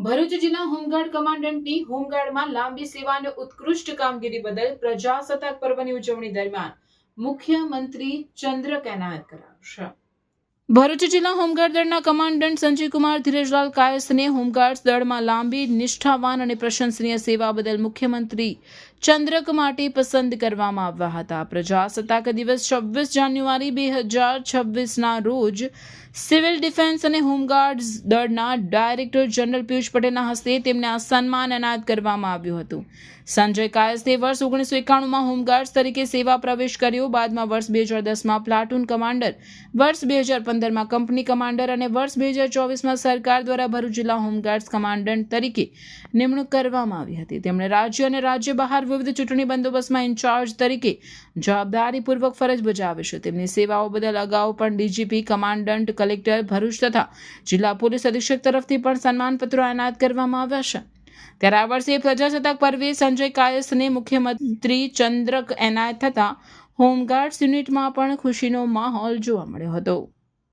ભરૂચ જિલ્લા હોમગાર્ડ કમાન્ડન્ટની હોમગાર્ડમાં લાંબી સેવા અને ઉત્કૃષ્ટ કામગીરી બદલ પ્રજાસત્તાક પર્વની ઉજવણી દરમિયાન મુખ્યમંત્રી ચંદ્રક એનાયત કરાવશે। ભરૂચ જિલ્લા હોમગાર્ડ દળના કમાન્ડન્ટ સંજયકુમાર ધીરજલાલ કાયસ્થને હોમગાર્ડ્સ દળમાં લાંબી નિષ્ઠાવાન અને પ્રશંસનીય સેવા બદલ મુખ્યમંત્રી ચંદ્રક માટે પસંદ કરવામાં આવ્યા હતા। પ્રજાસત્તાક દિવસ 26 જાન્યુઆરી 2026ના રોજ સિવિલ ડિફેન્સ અને હોમગાર્ડ્સ દળના ડાયરેક્ટર જનરલ પિયુષ પટેલના હસ્તે તેમને આ સન્માન એનાયત કરવામાં આવ્યું હતું। સંજય કાયસ્થે વર્ષ 1991માં હોમગાર્ડ્સ તરીકે સેવા પ્રવેશ કર્યો। બાદમાં વર્ષ 2010માં પ્લાટૂન કમાન્ડર, વર્ષ 2015માં કંપની કમાન્ડર અને વર્ષ 2024માં સરકાર દ્વારા ભરૂચ જિલ્લા હોમગાર્ડ્સ કમાન્ડન્ટ તરીકે નિમણૂક કરવામાં આવી હતી। તેમણે રાજ્ય અને રાજ્ય બહાર વિવિધ ચૂંટણી બંદોબસ્તમાં ઇન્ચાર્જ તરીકે જવાબદારીપૂર્વક ફરજ બજાવી છે। તેમની સેવાઓ બદલ અગાઉ પણ ડીજીપી, કમાન્ડન્ટ, કલેક્ટર ભરૂચ તથા જિલ્લા પોલીસ અધિક્ષક તરફથી પણ સન્માનપત્રો એનાયત કરવામાં આવ્યા છે। ત્યારે આ વર્ષે પ્રજાસત્તાક પર્વે સંજય કાયસ્થને મુખ્યમંત્રી ચંદ્રક એનાયત થતા હોમગાર્ડ્સ યુનિટમાં પણ ખુશીનો માહોલ જોવા મળ્યો હતો।